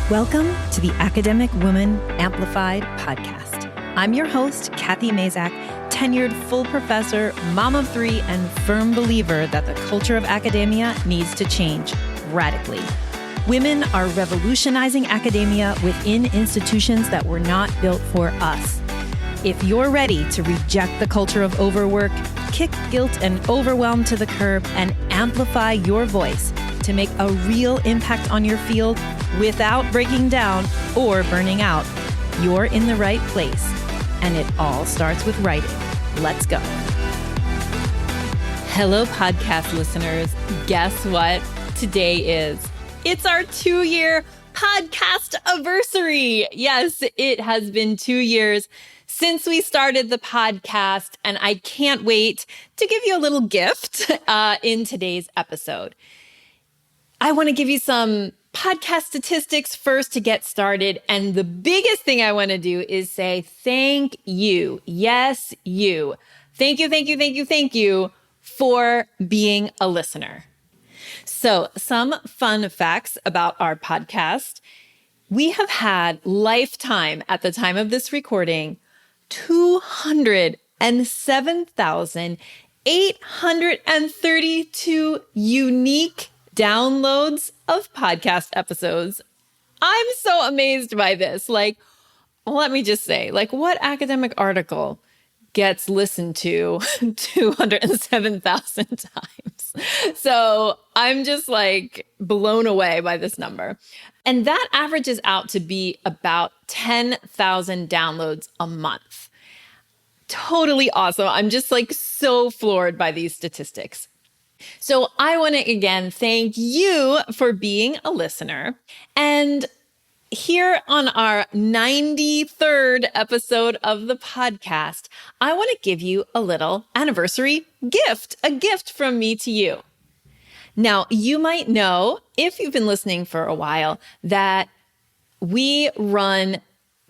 Welcome to the Academic Woman Amplified podcast. I'm your host, Kathy Mazak, tenured full professor, mom of three, and firm believer that the culture of academia needs to change radically. Women are revolutionizing academia within institutions that were not built for us. If you're ready to reject the culture of overwork, kick guilt and overwhelm to the curb, and amplify your voice to make a real impact on your field without breaking down or burning out, you're in the right place. And it all starts with writing. Let's go. Hello, podcast listeners. Guess what today is? It's our 2-year podcast-iversary. Yes, it has been 2 years since we started the podcast, and I can't wait to give you a little gift in today's episode. I want to give you some podcast statistics first to get started. And the biggest thing I want to do is say thank you. Yes, you. Thank you for being a listener. So some fun facts about our podcast. We have had lifetime, at the time of this recording, 207,832 unique downloads of podcast episodes. I'm so amazed by this. Let me just say, what academic article gets listened to 207,000 times? So I'm just blown away by this number. And that averages out to be about 10,000 downloads a month. Totally awesome. I'm just so floored by these statistics. So I want to again thank you for being a listener. And here on our 93rd episode of the podcast, I want to give you a little anniversary gift, a gift from me to you. Now, you might know, if you've been listening for a while, that we run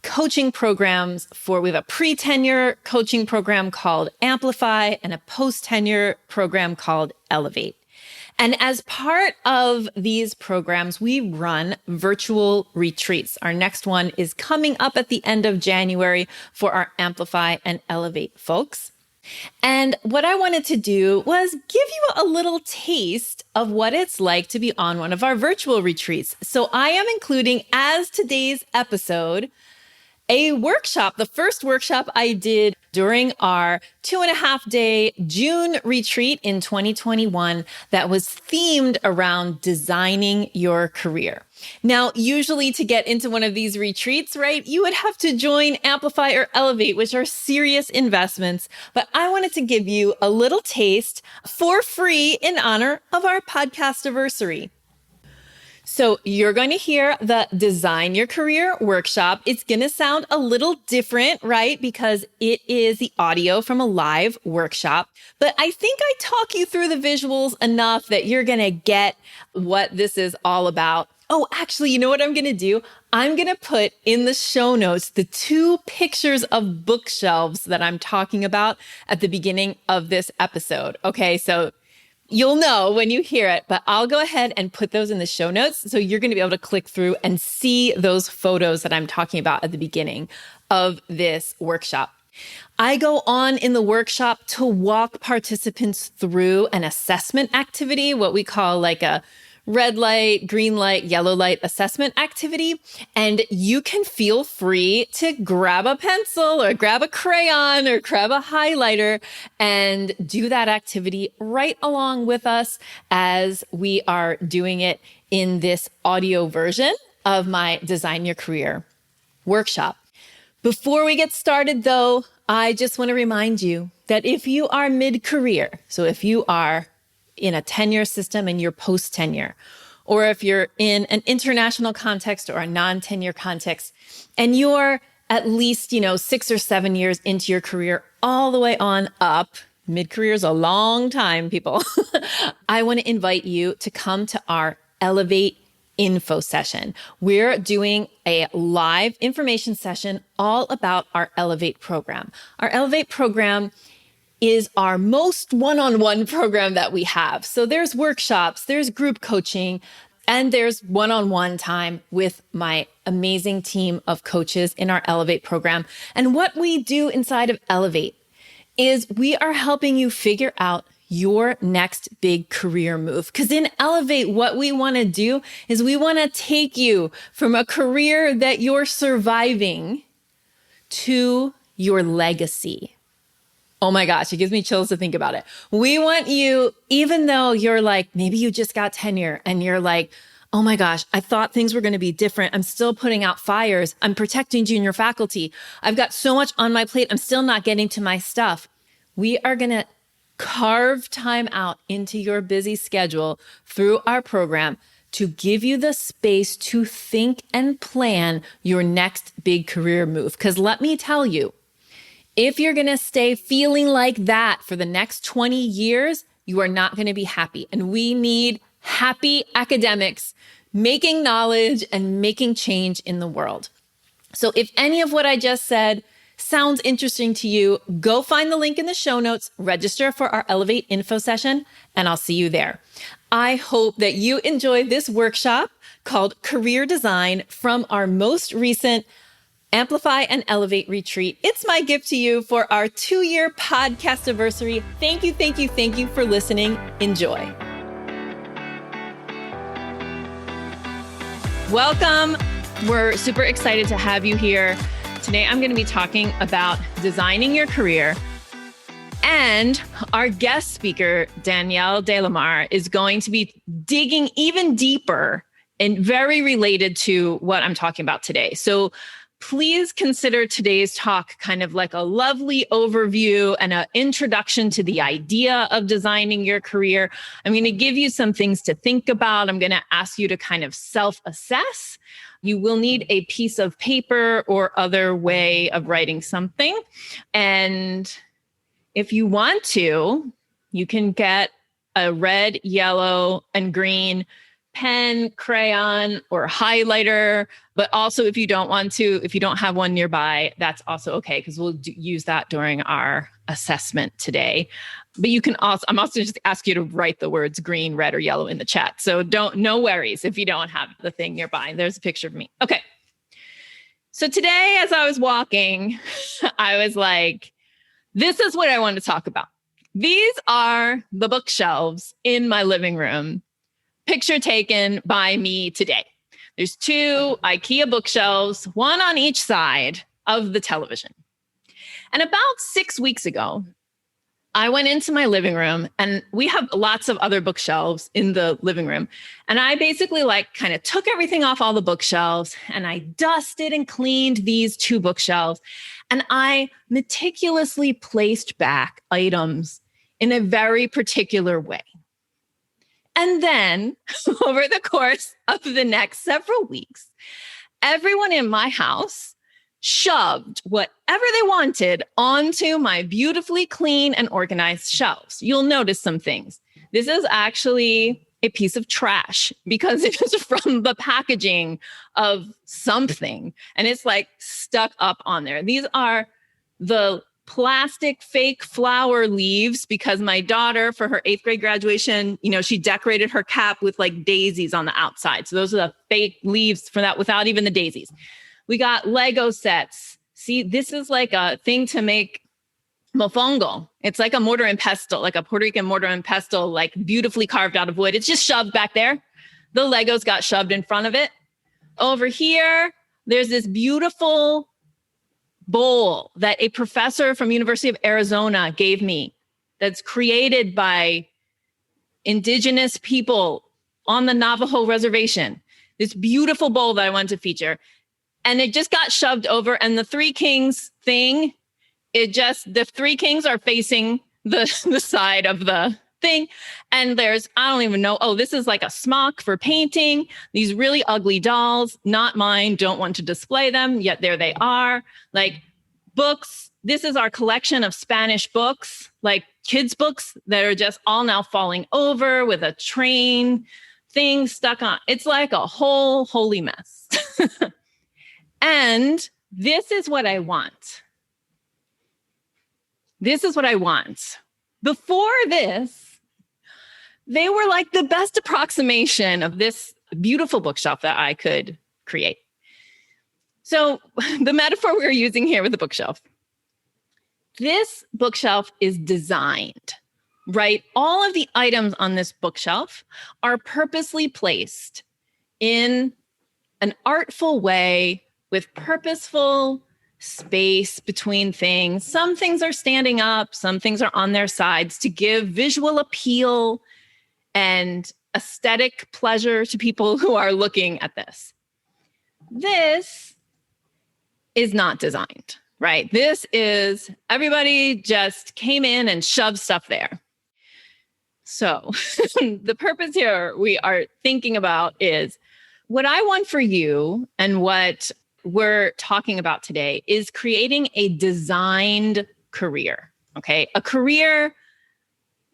coaching programs we have a pre-tenure coaching program called Amplify and a post-tenure program called Elevate. And as part of these programs, we run virtual retreats. Our next one is coming up at the end of January for our Amplify and Elevate folks. And what I wanted to do was give you a little taste of what it's like to be on one of our virtual retreats. So I am including, as today's episode, a workshop, the first workshop I did during our 2.5-day June retreat in 2021 that was themed around designing your career. Now, usually to get into one of these retreats, right, you would have to join Amplify or Elevate, which are serious investments. But I wanted to give you a little taste for free in honor of our podcast-iversary. So you're going to hear the Design Your Career workshop. It's going to sound a little different, right? Because it is the audio from a live workshop. But I think I talk you through the visuals enough that you're going to get what this is all about. Oh, actually, you know what I'm going to do? I'm going to put in the show notes the 2 pictures of bookshelves that I'm talking about at the beginning of this episode. Okay, so you'll know when you hear it, but I'll go ahead and put those in the show notes. So you're going to be able to click through and see those photos that I'm talking about at the beginning of this workshop. I go on in the workshop to walk participants through an assessment activity, what we call a red light, green light, yellow light assessment activity. And you can feel free to grab a pencil or grab a crayon or grab a highlighter and do that activity right along with us as we are doing it in this audio version of my Design Your Career workshop. Before we get started, though, I just want to remind you that if you are mid-career, so if you are in a tenure system and you're post-tenure, or if you're in an international context or a non-tenure context, and you're at least, 6 or 7 years into your career, all the way on up, mid-career is a long time, people. I want to invite you to come to our Elevate info session. We're doing a live information session all about our Elevate program. Our Elevate program is our most one-on-one program that we have. So there's workshops, there's group coaching, And there's one-on-one time with my amazing team of coaches in our Elevate program. And what we do inside of Elevate is we are helping you figure out your next big career move. Because in Elevate, what we want to do is we want to take you from a career that you're surviving to your legacy. Oh my gosh, it gives me chills to think about it. We want you, even though you're like, maybe you just got tenure and you're like, oh my gosh, I thought things were going to be different. I'm still putting out fires. I'm protecting junior faculty. I've got so much on my plate. I'm still not getting to my stuff. We are going to carve time out into your busy schedule through our program to give you the space to think and plan your next big career move. Because let me tell you, if you're going to stay feeling like that for the next 20 years, you are not going to be happy. And we need happy academics making knowledge and making change in the world. So if any of what I just said sounds interesting to you, go find the link in the show notes, register for our Elevate info session, and I'll see you there. I hope that you enjoyed this workshop called Career Design from our most recent Amplify and Elevate retreat. It's my gift to you for our 2-year podcast-iversary. Thank you, thank you, thank you for listening. Enjoy. Welcome. We're super excited to have you here. Today, I'm going to be talking about designing your career. And our guest speaker, Danielle Delamar, is going to be digging even deeper and very related to what I'm talking about today. So please consider today's talk kind of like a lovely overview and an introduction to the idea of designing your career. I'm going to give you some things to think about. I'm going to ask you to kind of self-assess. You will need a piece of paper or other way of writing something. And if you want to, you can get a red, yellow, and green pen, crayon, or highlighter. But also, if you don't want to, if you don't have one nearby, that's also okay, because we'll use that during our assessment today. But you can also, I'm also just ask you to write the words green, red, or yellow in the chat. So no worries if you don't have the thing nearby. There's a picture of me. Okay. So today, as I was walking, I was like, this is what I want to talk about. These are the bookshelves in my living room. Picture taken by me today. There's 2 IKEA bookshelves, one on each side of the television. And about 6 weeks ago, I went into my living room, and we have lots of other bookshelves in the living room. And I basically kind of took everything off all the bookshelves, and I dusted and cleaned these 2 bookshelves. And I meticulously placed back items in a very particular way. And then over the course of the next several weeks, everyone in my house shoved whatever they wanted onto my beautifully clean and organized shelves. You'll notice some things. This is actually a piece of trash because it was from the packaging of something, and it's stuck up on there. These are the plastic fake flower leaves because my daughter, for her 8th grade graduation, she decorated her cap with daisies on the outside. So those are the fake leaves for that without even the daisies. We got Lego sets. See, this is a thing to make mofongo. It's like a mortar and pestle, like a Puerto Rican mortar and pestle, beautifully carved out of wood. It's just shoved back there. The Legos got shoved in front of it. Over here, there's this beautiful bowl that a professor from University of Arizona gave me that's created by indigenous people on the Navajo reservation. This beautiful bowl that I wanted to feature. And it just got shoved over, and the 3 kings thing, the 3 kings are facing the side of the thing. And there's, I don't even know, this is a smock for painting. These really ugly dolls, not mine, don't want to display them, yet there they are. Books, this is our collection of Spanish books, kids' books that are just all now falling over with a train thing stuck on. It's a whole holy mess. And this is what I want. This is what I want. Before this, they were the best approximation of this beautiful bookshelf that I could create. So the metaphor we're using here with the bookshelf, this bookshelf is designed, right? All of the items on this bookshelf are purposely placed in an artful way with purposeful space between things. Some things are standing up, some things are on their sides to give visual appeal and aesthetic pleasure to people who are looking at this. This is not designed, right? This is everybody just came in and shoved stuff there. So the purpose here we are thinking about is what I want for you and what we're talking about today is creating a designed career, okay? A career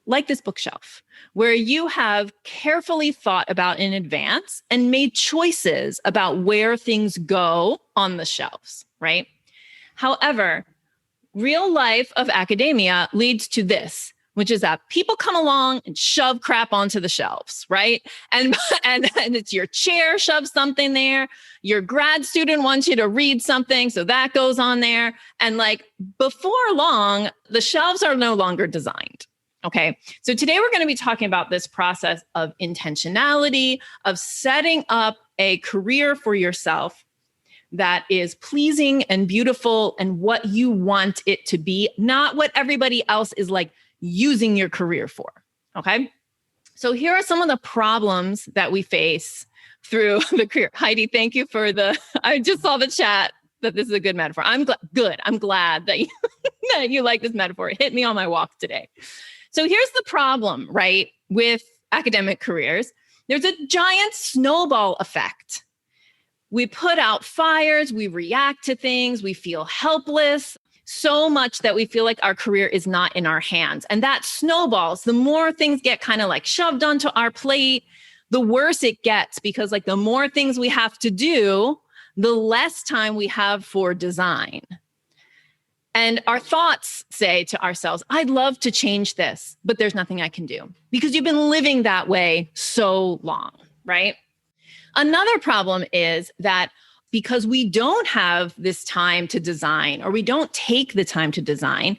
like this bookshelf, where you have carefully thought about in advance and made choices about where things go on the shelves, right? However, real life of academia leads to this, which is that people come along and shove crap onto the shelves, right? And it's your chair shoves something there. Your grad student wants you to read something, so that goes on there. And like before long, the shelves are no longer designed. Okay, so today we're going to be talking about this process of intentionality, of setting up a career for yourself that is pleasing and beautiful and what you want it to be, not what everybody else is like using your career for. Okay, so here are some of the problems that we face through the career. Heidi, thank you for I just saw the chat that this is a good metaphor. I'm glad that that you like this metaphor. It hit me on my walk today. So here's the problem, right, with academic careers. There's a giant snowball effect. We put out fires, we react to things, we feel helpless, so much that we feel like our career is not in our hands. And that snowballs. The more things get kind of like shoved onto our plate, the worse it gets, because like the more things we have to do, the less time we have for design. And our thoughts say to ourselves, I'd love to change this, but there's nothing I can do because you've been living that way so long, right? Another problem is that because we don't have this time to design, or we don't take the time to design,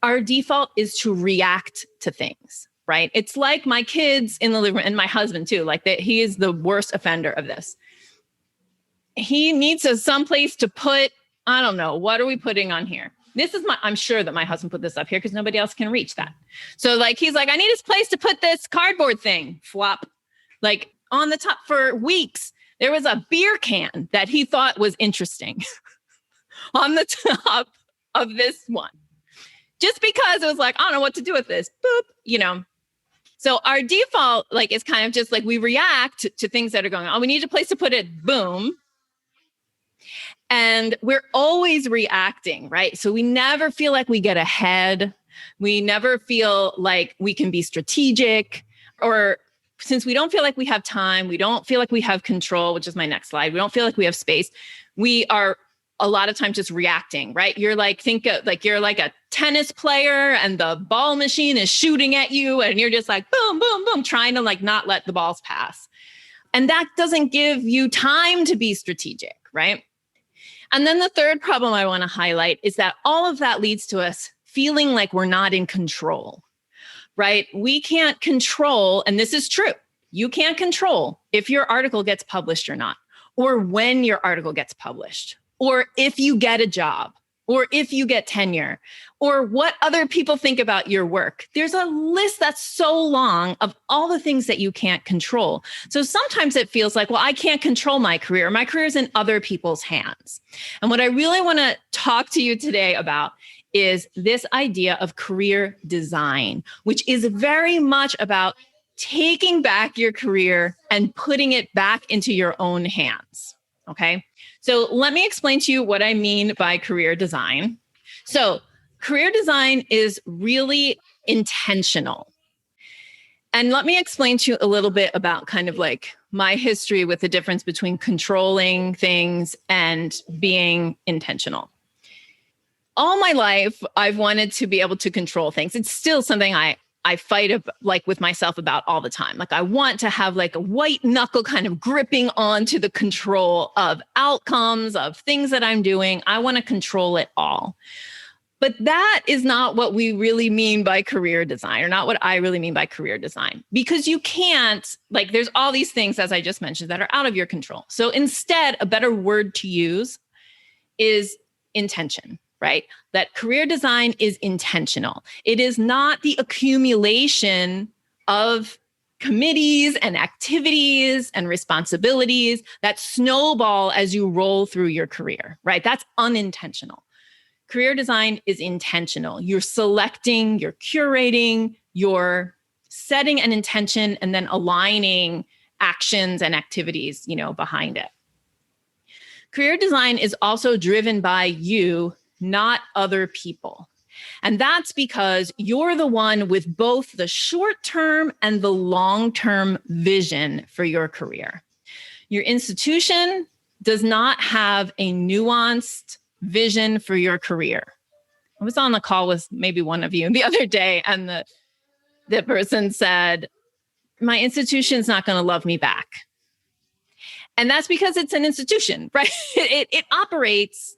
our default is to react to things, right? It's like my kids in the living room, and my husband too, like that he is the worst offender of this. He needs some place to put, I don't know, what are we putting on here? I'm sure that my husband put this up here because nobody else can reach that. So like, he's like, I need a place to put this cardboard thing, flop, like on the top. For weeks. There was a beer can that he thought was interesting on the top of this one, just because it was like, I don't know what to do with this, boop, So our default like is kind of just like we react to things that are going on. We need a place to put it, boom. And we're always reacting, right? So we never feel like we get ahead. We never feel like we can be strategic, or since we don't feel like we have time, we don't feel like we have control, which is my next slide. We don't feel like we have space. We are a lot of times just reacting, right? You're like, you're like a tennis player and the ball machine is shooting at you and you're just like, boom, boom, boom, trying to like not let the balls pass. And that doesn't give you time to be strategic, right? And then the third problem I want to highlight is that all of that leads to us feeling like we're not in control, right? We can't control, and this is true, you can't control if your article gets published or not, or when your article gets published, or if you get a job, or if you get tenure, or what other people think about your work. There's a list that's so long of all the things that you can't control. So sometimes it feels like, well, I can't control my career. My career is in other people's hands. And what I really want to talk to you today about is this idea of career design, which is very much about taking back your career and putting it back into your own hands. Okay. So let me explain to you what I mean by career design. So career design is really intentional. And let me explain to you a little bit about kind of like my history with the difference between controlling things and being intentional. All my life, I've wanted to be able to control things. It's still something I I fight like with myself about all the time. Like I want to have like a white knuckle kind of gripping onto the control of outcomes, of things that I'm doing. I want to control it all. But that is not what we really mean by career design, or not what I really mean by career design, because you can't, like, there's all these things, as I just mentioned, that are out of your control. So instead, a better word to use is intention, right? That career design is intentional. It is not the accumulation of committees and activities and responsibilities that snowball as you roll through your career, right? That's unintentional. Career design is intentional. You're selecting, you're curating, you're setting an intention and then aligning actions and activities, behind it. Career design is also driven by you, not other people. And that's because you're the one with both the short-term and the long-term vision for your career. Your institution does not have a nuanced vision for your career. I was on the call with maybe one of you the other day, and the person said, my institution's not going to love me back. And that's because it's an institution, right? It operates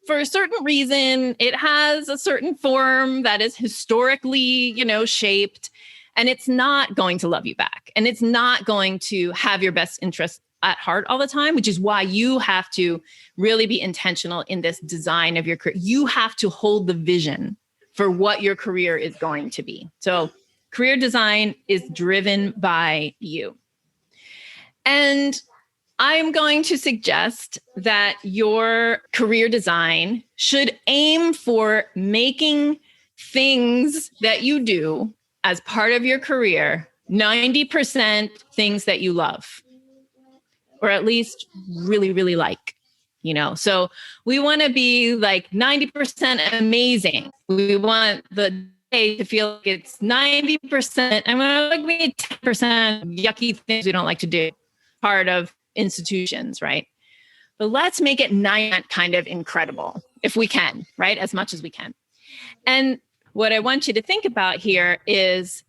for a certain reason. It has a certain form that is historically, shaped, and it's not going to love you back. And it's not going to have your best interest at heart all the time, which is why you have to really be intentional in this design of your career. You have to hold the vision for what your career is going to be. So career design is driven by you. And I'm going to suggest that your career design should aim for making things that you do as part of your career 90% things that you love, or at least really, really like, So we want to be like 90% amazing. We want the day to feel like it's 90%. And we're like maybe 10% yucky things we don't like to do, part of institutions, right? But let's make it 9% kind of incredible if we can, right? As much as we can. And what I want you to think about here is,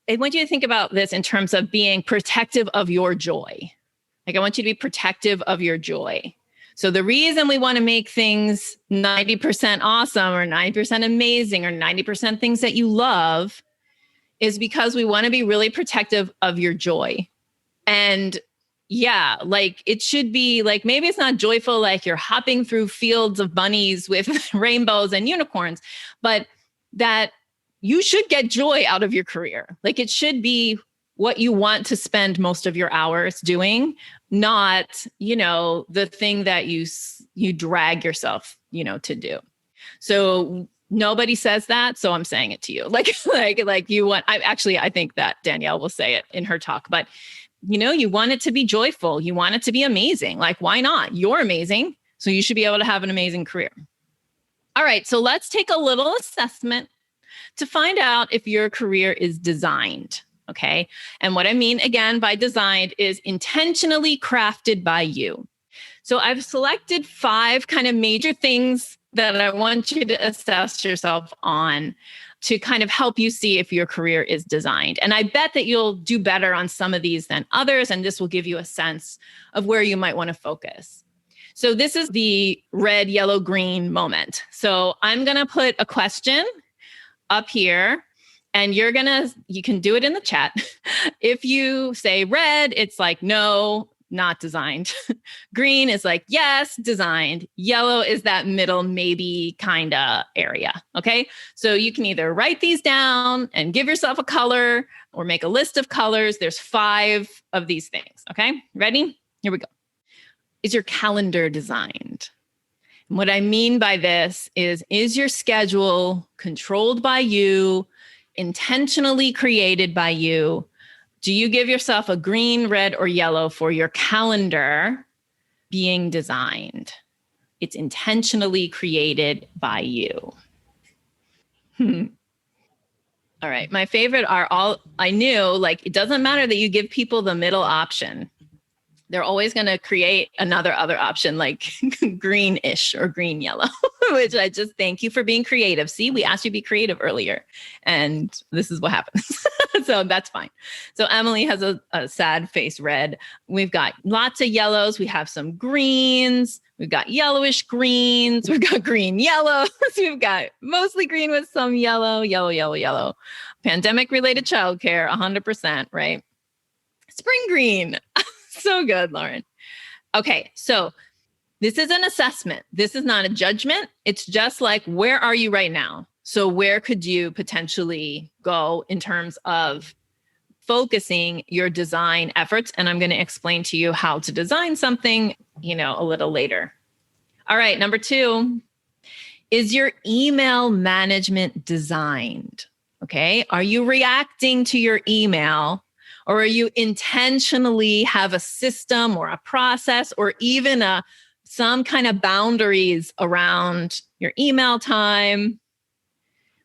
I want you to think about this in terms of being protective of your joy. Like I want you to be protective of your joy. So the reason we want to make things 90% awesome or 90% amazing or 90% things that you love is because we want to be really protective of your joy. And yeah, like it should be like, maybe it's not joyful, like you're hopping through fields of bunnies with rainbows and unicorns, but that you should get joy out of your career. Like it should be what you want to spend most of your hours doing, not, the thing that you drag yourself, to do. So nobody says that. So I'm saying it to you. Like you want, I think that Danielle will say it in her talk, but you want it to be joyful. You want it to be amazing. Like, why not? You're amazing. So you should be able to have an amazing career. All right. So let's take a little assessment to find out if your career is designed. Okay. And what I mean, again, by designed is intentionally crafted by you. So I've selected 5 kind of major things that I want you to assess yourself on to kind of help you see if your career is designed. And I bet that you'll do better on some of these than others. And this will give you a sense of where you might want to focus. So this is the red, yellow, green moment. So I'm going to put a question up here. And you can do it in the chat. If you say red, it's like, no, not designed. Green is like, yes, designed. Yellow is that middle, maybe kind of area. Okay. So you can either write these down and give yourself a color or make a list of colors. There's 5 of these things. Okay. Ready? Here we go. Is your calendar designed? And what I mean by this is your schedule controlled by you, intentionally created by you? Do you give yourself a green, red, or yellow for your calendar being designed? It's intentionally created by you. All right. My favorite are all, I knew, like, it doesn't matter that you give people the middle option. They're always going to create another other option like greenish or green yellow, which I just thank you for being creative. See, we asked you to be creative earlier, and this is what happens. So that's fine. So Emily has a sad face red. We've got lots of yellows. We have some greens. We've got yellowish greens. We've got green yellows. We've got mostly green with some yellow, yellow, yellow, yellow. Pandemic related childcare, 100%, right? Spring green. So good, Lauren. Okay, so this is an assessment. This is not a judgment. It's just like, where are you right now? So where could you potentially go in terms of focusing your design efforts? And I'm going to explain to you how to design something, a little later. All right, number 2, is your email management designed? Okay, are you reacting to your email? Or are you intentionally have a system or a process or even some kind of boundaries around your email time?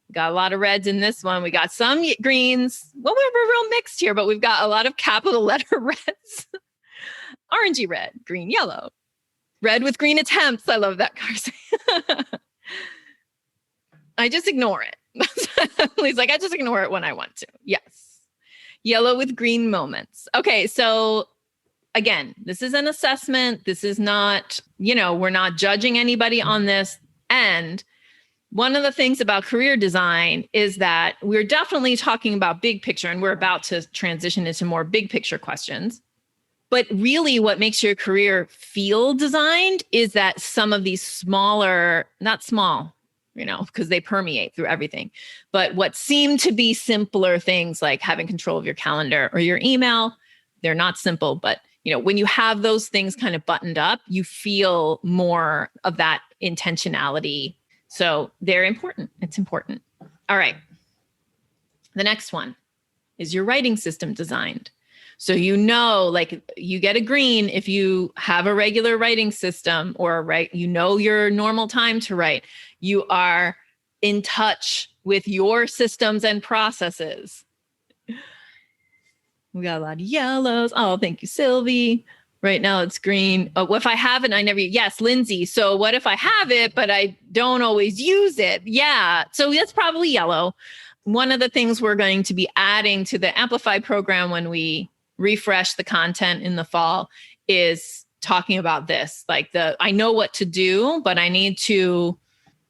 We got a lot of reds in this one. We got some greens. Well, we're real mixed here, but we've got a lot of capital letter reds. Orangey red, green, yellow. Red with green attempts. I love that, Carson. I just ignore it. He's like, I just ignore it when I want to. Yes. Yellow with green moments. Okay, so again, this is an assessment. This is not, we're not judging anybody on this. And one of the things about career design is that we're definitely talking about big picture, and we're about to transition into more big picture questions. But really what makes your career feel designed is that some of these smaller, not small, because they permeate through everything. But what seem to be simpler things like having control of your calendar or your email, they're not simple. But, when you have those things kind of buttoned up, you feel more of that intentionality. So they're important. It's important. All right. The next one is your writing system designed. So, like you get a green if you have a regular writing system or your normal time to write. You are in touch with your systems and processes. We got a lot of yellows. Oh, thank you, Sylvie. Right now it's green. Oh, if I have it, yes, Lindsay. So what if I have it, but I don't always use it? Yeah. So that's probably yellow. One of the things we're going to be adding to the Amplify program when we refresh the content in the fall is talking about this. Like I know what to do, but I need to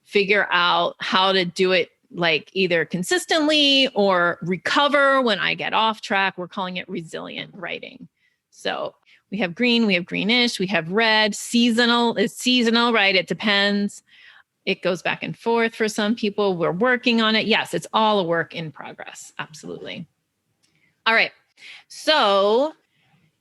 figure out how to do it like either consistently or recover when I get off track. We're calling it resilient writing. So we have green, we have greenish, we have red. Seasonal is seasonal, right? It depends. It goes back and forth for some people. We're working on it. Yes, it's all a work in progress. Absolutely. All right. So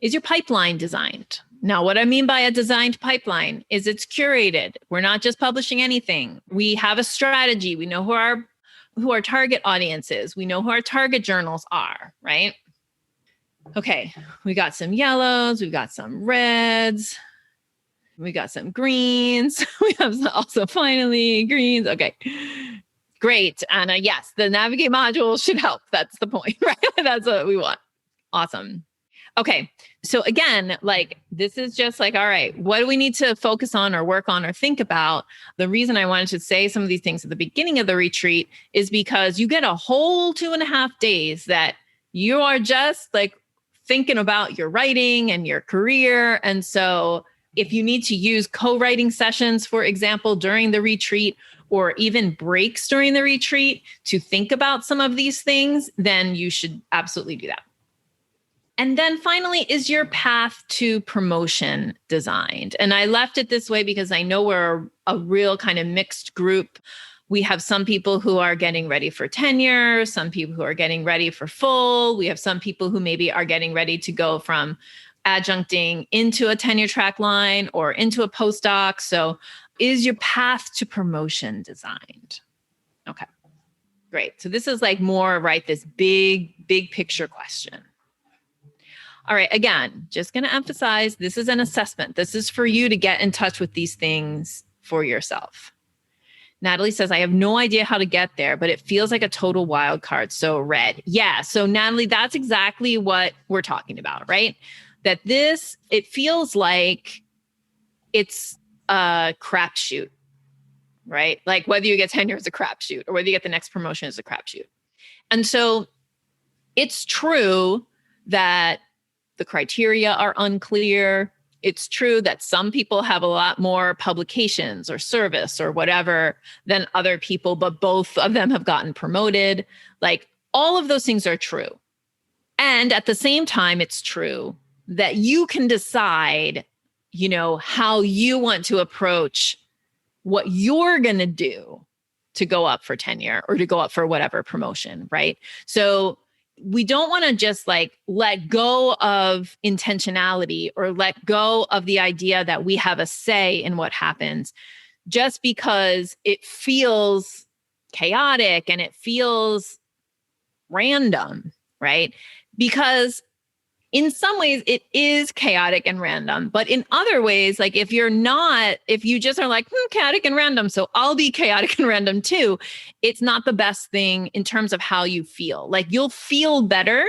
is your pipeline designed? Now, what I mean by a designed pipeline is it's curated. We're not just publishing anything. We have a strategy. We know who our target audience is. We know who our target journals are, right? Okay, we got some yellows. We've got some reds. We got some greens. We have also finally greens. Okay, great. And yes, the Navigate module should help. That's the point, right? That's what we want. Awesome. Okay. So again, like this is just like, all right, what do we need to focus on or work on or think about? The reason I wanted to say some of these things at the beginning of the retreat is because you get a whole 2.5 days that you are just like thinking about your writing and your career. And so if you need to use co-writing sessions, for example, during the retreat, or even breaks during the retreat to think about some of these things, then you should absolutely do that. And then finally, is your path to promotion designed? And I left it this way because I know we're a real kind of mixed group. We have some people who are getting ready for tenure, some people who are getting ready for full. We have some people who maybe are getting ready to go from adjuncting into a tenure track line or into a postdoc. So is your path to promotion designed? Okay, great. So this is like more, right, this big picture question. All right, again, just going to emphasize, this is an assessment. This is for you to get in touch with these things for yourself. Natalie says, I have no idea how to get there, but it feels like a total wild card. So red. Yeah. So Natalie, that's exactly what we're talking about, right? that it feels like it's a crapshoot, right? Like whether you get tenure is a crapshoot or whether you get the next promotion is a crapshoot. And so it's true that the criteria are unclear. It's true that some people have a lot more publications or service or whatever than other people, but both of them have gotten promoted. Like all of those things are true. And at the same time, it's true that you can decide, how you want to approach what you're going to do to go up for tenure or to go up for whatever promotion, right? So we don't want to just like let go of intentionality or let go of the idea that we have a say in what happens just because it feels chaotic and it feels random, right? Because in some ways it is chaotic and random, but in other ways, like if you just are like, chaotic and random, so I'll be chaotic and random too, it's not the best thing in terms of how you feel. Like you'll feel better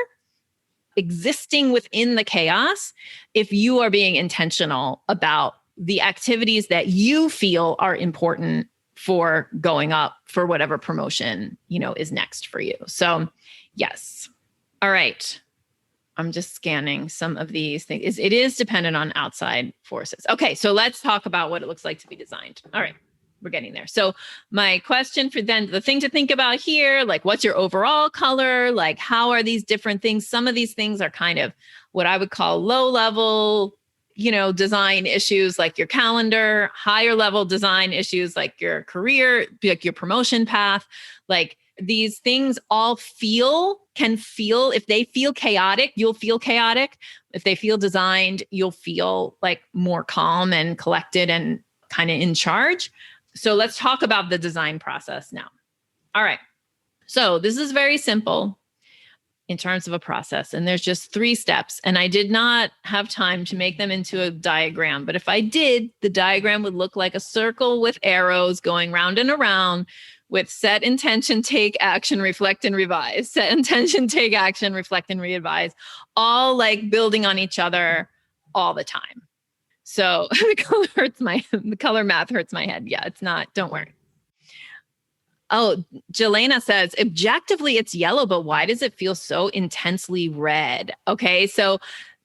existing within the chaos if you are being intentional about the activities that you feel are important for going up for whatever promotion, is next for you. So yes. All right. I'm just scanning some of these things. It is dependent on outside forces. Okay, so let's talk about what it looks like to be designed. All right, we're getting there. So my question for then, the thing to think about here, like what's your overall color? Like how are these different things? Some of these things are kind of what I would call low level, design issues like your calendar, higher level design issues like your career, like your promotion path, like these things all can feel, if they feel chaotic, you'll feel chaotic. If they feel designed, you'll feel like more calm and collected and kind of in charge. So let's talk about the design process now. All right. So this is very simple in terms of a process. And there's just 3 steps. And I did not have time to make them into a diagram. But if I did, the diagram would look like a circle with arrows going round and around with set intention, take action, reflect, and revise. Set intention, take action, reflect, and revise, all like building on each other all the time. So the color math hurts my head. Yeah, it's not, don't worry. Oh, Jelena says, objectively it's yellow, but why does it feel so intensely red? Okay, so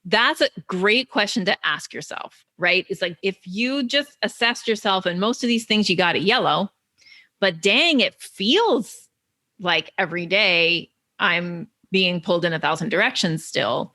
that's a great question to ask yourself, right? It's like if you just assessed yourself and most of these things you got it yellow, but dang, it feels like every day I'm being pulled in 1,000 directions still,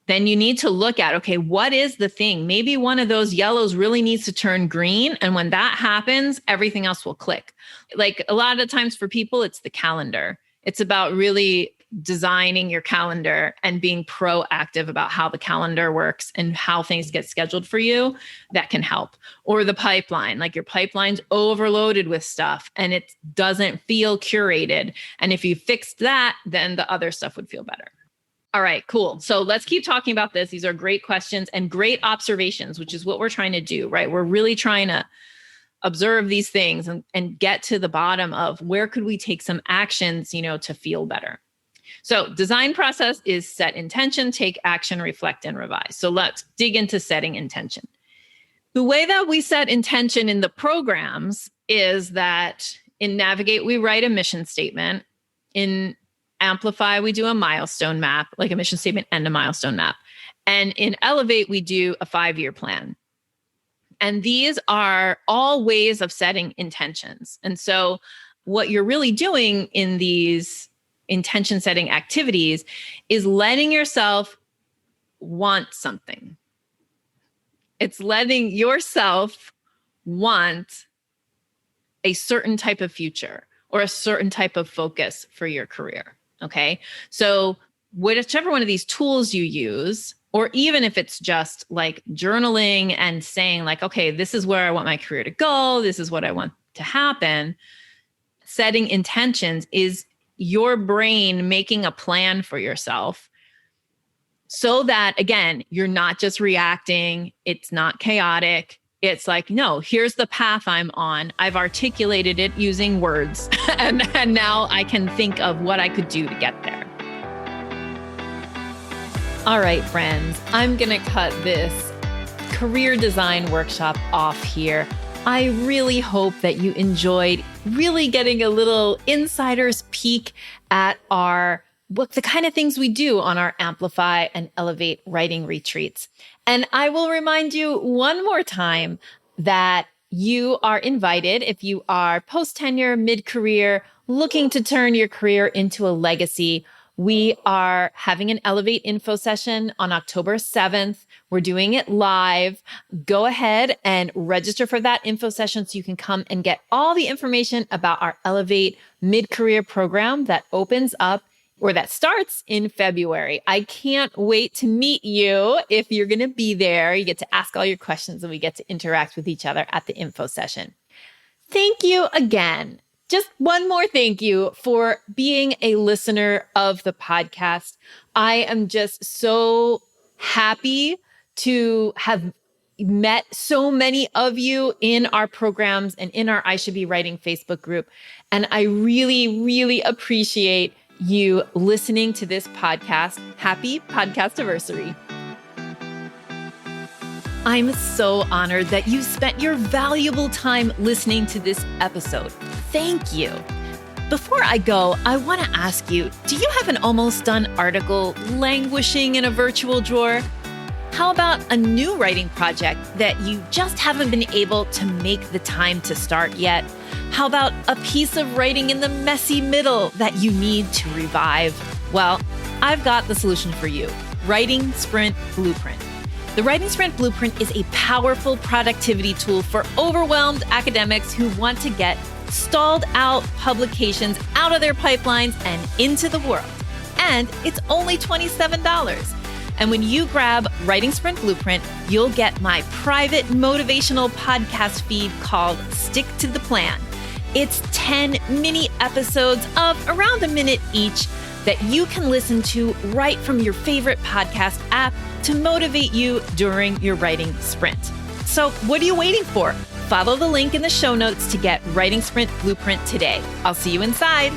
then you need to look at, okay, what is the thing? Maybe one of those yellows really needs to turn green. And when that happens, everything else will click. Like a lot of times for people, it's the calendar. It's about really designing your calendar and being proactive about how the calendar works and how things get scheduled for you. That can help. Or the pipeline, like your pipeline's overloaded with stuff and it doesn't feel curated. And if you fixed that, then the other stuff would feel better. All right, cool. So let's keep talking about this. These are great questions and great observations, which is what we're trying to do, right? We're really trying to observe these things and get to the bottom of where could we take some actions, to feel better. So design process is set intention, take action, reflect, and revise. So let's dig into setting intention. The way that we set intention in the programs is that in Navigate, we write a mission statement. In Amplify, we do a milestone map, like a mission statement and a milestone map. And in Elevate, we do a 5-year plan. And these are all ways of setting intentions. And so what you're really doing in these intention setting activities is letting yourself want something. It's letting yourself want a certain type of future or a certain type of focus for your career. Okay. So whichever one of these tools you use, or even if it's just like journaling and saying like, okay, this is where I want my career to go. This is what I want to happen. Setting intentions is your brain making a plan for yourself so that, again, you're not just reacting. It's not chaotic. It's like, no, here's the path I'm on. I've articulated it using words. and now I can think of what I could do to get there. All right, friends, I'm going to cut this career design workshop off here. I really hope that you enjoyed really getting a little insider's peek at the kind of things we do on our Amplify and Elevate writing retreats. And I will remind you one more time that you are invited if you are post-tenure, mid-career, looking to turn your career into a legacy. We are having an Elevate info session on October 7th. We're doing it live. Go ahead and register for that info session so you can come and get all the information about our Elevate mid-career program that opens up or that starts in February. I can't wait to meet you if you're going to be there. You get to ask all your questions and we get to interact with each other at the info session. Thank you again. Just one more thank you for being a listener of the podcast. I am just so happy to have met so many of you in our programs and in our I Should Be Writing Facebook group. And I really, really appreciate you listening to this podcast. Happy podcast-iversary. I'm so honored that you spent your valuable time listening to this episode. Thank you. Before I go, I want to ask you, do you have an almost done article languishing in a virtual drawer? How about a new writing project that you just haven't been able to make the time to start yet? How about a piece of writing in the messy middle that you need to revive? Well, I've got the solution for you. Writing Sprint Blueprint. The Writing Sprint Blueprint is a powerful productivity tool for overwhelmed academics who want to get stalled out publications out of their pipelines and into the world. And it's only $27. And when you grab Writing Sprint Blueprint, you'll get my private motivational podcast feed called Stick to the Plan. It's 10 mini episodes of around a minute each that you can listen to right from your favorite podcast app to motivate you during your writing sprint. So what are you waiting for? Follow the link in the show notes to get Writing Sprint Blueprint today. I'll see you inside.